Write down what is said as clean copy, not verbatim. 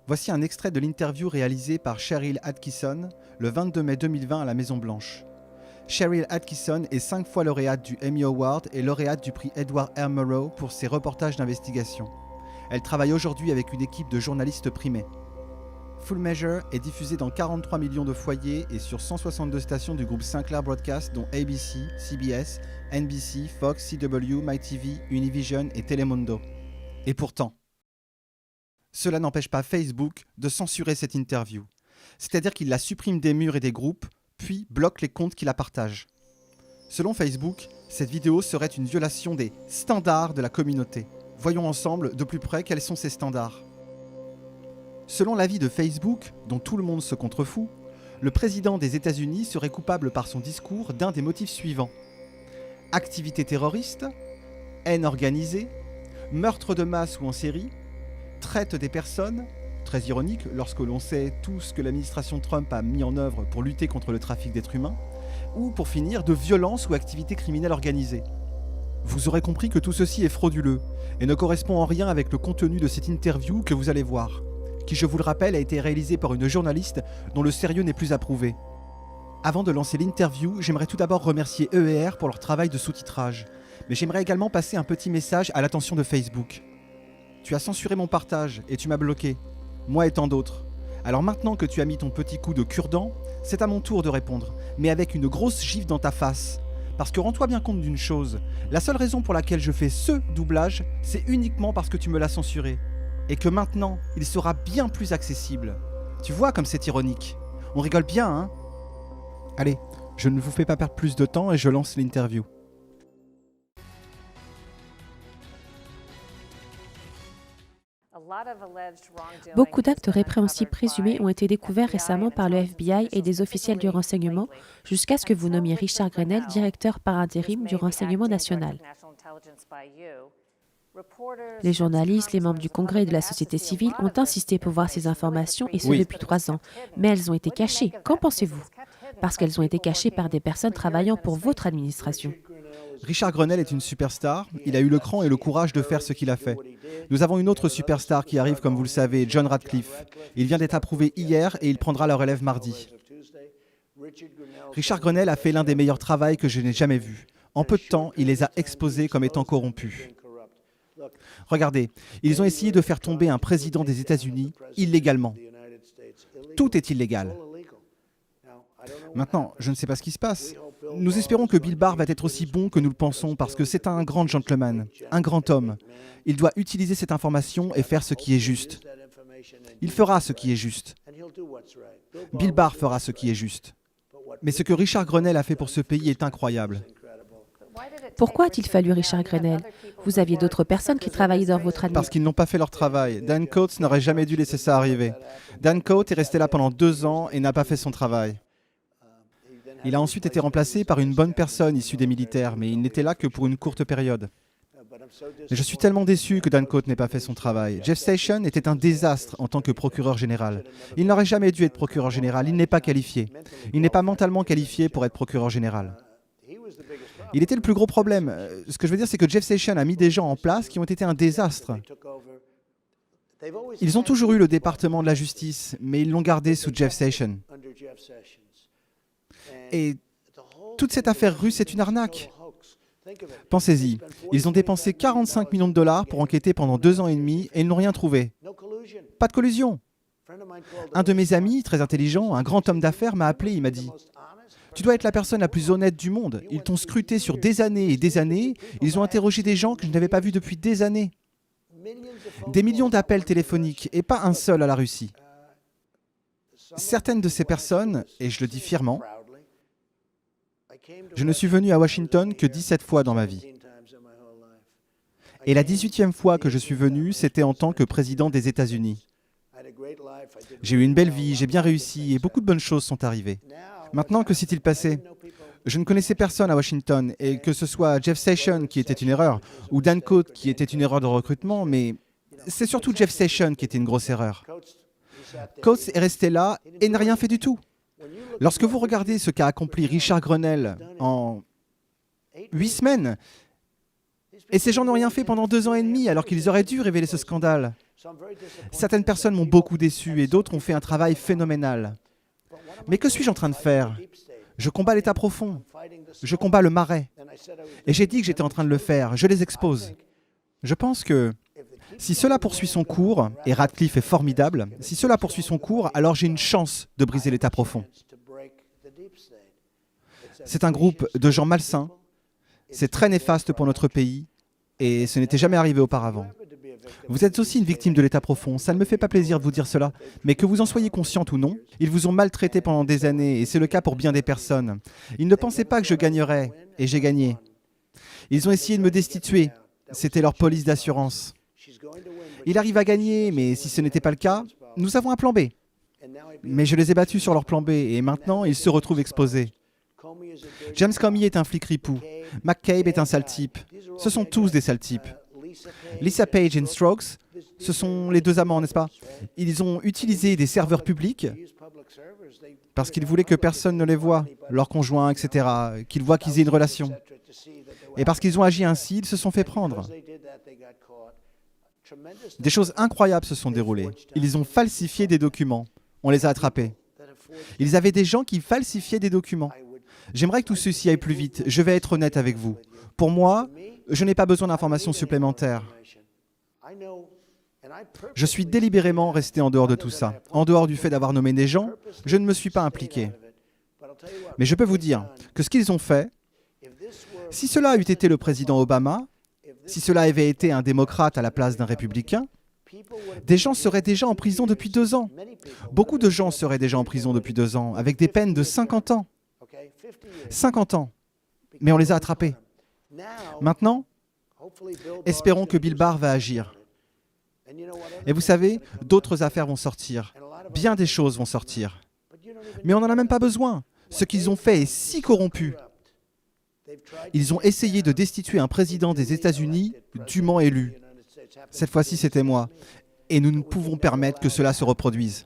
Voici un extrait de l'interview réalisée par Cheryl Atkinson le 22 mai 2020 à la Maison-Blanche. Cheryl Atkinson est 5 fois lauréate du Emmy Award et lauréate du prix Edward R. Murrow pour ses reportages d'investigation. Elle travaille aujourd'hui avec une équipe de journalistes primés. Full Measure est diffusé dans 43 millions de foyers et sur 162 stations du groupe Sinclair Broadcast dont ABC, CBS, NBC, Fox, CW, MyTV, Univision et Telemundo. Et pourtant, cela n'empêche pas Facebook de censurer cette interview. C'est-à-dire qu'il la supprime des murs et des groupes, puis bloque les comptes qui la partagent. Selon Facebook, cette vidéo serait une violation des standards de la communauté. Voyons ensemble de plus près quels sont ces standards. Selon l'avis de Facebook, dont tout le monde se contrefout, le président des États-Unis serait coupable par son discours d'un des motifs suivants: activité terroriste, haine organisée, meurtre de masse ou en série, traite des personnes, très ironique lorsque l'on sait tout ce que l'administration Trump a mis en œuvre pour lutter contre le trafic d'êtres humains, ou pour finir, de violence ou activité criminelle organisée. Vous aurez compris que tout ceci est frauduleux et ne correspond en rien avec le contenu de cette interview que vous allez voir, qui, je vous le rappelle, a été réalisée par une journaliste dont le sérieux n'est plus approuvé. Avant de lancer l'interview, j'aimerais tout d'abord remercier EER pour leur travail de sous-titrage, mais j'aimerais également passer un petit message à l'attention de Facebook. Tu as censuré mon partage et tu m'as bloqué, moi et tant d'autres. Alors maintenant que tu as mis ton petit coup de cure-dent, c'est à mon tour de répondre, mais avec une grosse gifle dans ta face. Parce que rends-toi bien compte d'une chose, la seule raison pour laquelle je fais ce doublage, c'est uniquement parce que tu me l'as censuré. Et que maintenant, il sera bien plus accessible. Tu vois comme c'est ironique. On rigole bien, hein? Allez, je ne vous fais pas perdre plus de temps et je lance l'interview. Beaucoup d'actes répréhensibles présumés ont été découverts récemment par le FBI et des officiels du renseignement, jusqu'à ce que vous nommiez Richard Grenell directeur par intérim du renseignement national. Les journalistes, les membres du Congrès et de la société civile ont insisté pour voir ces informations, et ce depuis 3 ans. Mais elles ont été cachées. Qu'en pensez-vous? Parce qu'elles ont été cachées par des personnes travaillant pour votre administration. Richard Grenell est une superstar, il a eu le cran et le courage de faire ce qu'il a fait. Nous avons une autre superstar qui arrive, comme vous le savez, John Ratcliffe. Il vient d'être approuvé hier et il prendra la relève mardi. Richard Grenell a fait l'un des meilleurs travaux que je n'ai jamais vus. En peu de temps, il les a exposés comme étant corrompus. Regardez, ils ont essayé de faire tomber un président des États-Unis illégalement. Tout est illégal. Maintenant, je ne sais pas ce qui se passe. Nous espérons que Bill Barr va être aussi bon que nous le pensons parce que c'est un grand gentleman, un grand homme. Il doit utiliser cette information et faire ce qui est juste. Il fera ce qui est juste. Bill Barr fera ce qui est juste. Mais ce que Richard Grenell a fait pour ce pays est incroyable. Pourquoi a-t-il fallu Richard Grenell? Vous aviez d'autres personnes qui travaillaient dans votre administration. Parce qu'ils n'ont pas fait leur travail. Dan Coats n'aurait jamais dû laisser ça arriver. Dan Coats est resté là pendant 2 ans et n'a pas fait son travail. Il a ensuite été remplacé par une bonne personne issue des militaires, mais il n'était là que pour une courte période. Mais je suis tellement déçu que Dan Coats n'ait pas fait son travail. Jeff Sessions était un désastre en tant que procureur général. Il n'aurait jamais dû être procureur général, il n'est pas qualifié. Il n'est pas mentalement qualifié pour être procureur général. Il était le plus gros problème. Ce que je veux dire, c'est que Jeff Sessions a mis des gens en place qui ont été un désastre. Ils ont toujours eu le département de la justice, mais ils l'ont gardé sous Jeff Sessions. Et toute cette affaire russe est une arnaque. Pensez-y, ils ont dépensé 45 millions de dollars pour enquêter pendant 2 ans et demi et ils n'ont rien trouvé. Pas de collusion. Un de mes amis, très intelligent, un grand homme d'affaires, m'a appelé, il m'a dit « Tu dois être la personne la plus honnête du monde. Ils t'ont scruté sur des années et des années. Ils ont interrogé des gens que je n'avais pas vus depuis des années. Des millions d'appels téléphoniques et pas un seul à la Russie. Certaines de ces personnes, et je le dis fièrement, je ne suis venu à Washington que 17 fois dans ma vie. Et la 18e fois que je suis venu, c'était en tant que président des États-Unis. J'ai eu une belle vie, j'ai bien réussi et beaucoup de bonnes choses sont arrivées. Maintenant, que s'est-il passé? Je ne connaissais personne à Washington, et que ce soit Jeff Sessions qui était une erreur, ou Dan Coats qui était une erreur de recrutement, mais c'est surtout Jeff Sessions qui était une grosse erreur. Coats est resté là et n'a rien fait du tout. Lorsque vous regardez ce qu'a accompli Richard Grenell en 8 semaines, Et ces gens n'ont rien fait pendant 2 ans et demi alors qu'ils auraient dû révéler ce scandale. Certaines personnes m'ont beaucoup déçu et d'autres ont fait un travail phénoménal. Mais que suis-je en train de faire? Je combats l'État profond. Je combats le marais. Et j'ai dit que j'étais en train de le faire. Je les expose. Je pense que si cela poursuit son cours, et Radcliffe est formidable, si cela poursuit son cours, alors j'ai une chance de briser l'État profond. C'est un groupe de gens malsains. C'est très néfaste pour notre pays. Et ce n'était jamais arrivé auparavant. Vous êtes aussi une victime de l'État profond. Ça ne me fait pas plaisir de vous dire cela, mais que vous en soyez consciente ou non, ils vous ont maltraité pendant des années, et c'est le cas pour bien des personnes. Ils ne pensaient pas que je gagnerais, et j'ai gagné. Ils ont essayé de me destituer. C'était leur police d'assurance. Il arrive à gagner, mais si ce n'était pas le cas, nous avons un plan B. Mais je les ai battus sur leur plan B, et maintenant, ils se retrouvent exposés. James Comey est un flic ripou. McCabe est un sale type. Ce sont tous des sales types. Lisa Page et Strokes, ce sont les 2 amants, n'est-ce pas? Ils ont utilisé des serveurs publics parce qu'ils voulaient que personne ne les voie, leurs conjoints, etc., qu'ils voient qu'ils aient une relation. Et parce qu'ils ont agi ainsi, ils se sont fait prendre. Des choses incroyables se sont déroulées. Ils ont falsifié des documents. On les a attrapés. Ils avaient des gens qui falsifiaient des documents. J'aimerais que tout ceci aille plus vite. Je vais être honnête avec vous. Pour moi, je n'ai pas besoin d'informations supplémentaires. Je suis délibérément resté en dehors de tout ça. En dehors du fait d'avoir nommé des gens, je ne me suis pas impliqué. Mais je peux vous dire que ce qu'ils ont fait, si cela eût été le président Obama, si cela avait été un démocrate à la place d'un républicain, des gens seraient déjà en prison depuis 2 ans. Beaucoup de gens seraient déjà en prison depuis 2 ans, avec des peines de 50 ans. 50 ans. Mais on les a attrapés. Maintenant, espérons que Bill Barr va agir. Et vous savez, d'autres affaires vont sortir. Bien des choses vont sortir. Mais on n'en a même pas besoin. Ce qu'ils ont fait est si corrompu. Ils ont essayé de destituer un président des États-Unis dûment élu. Cette fois-ci, c'était moi. Et nous ne pouvons permettre que cela se reproduise.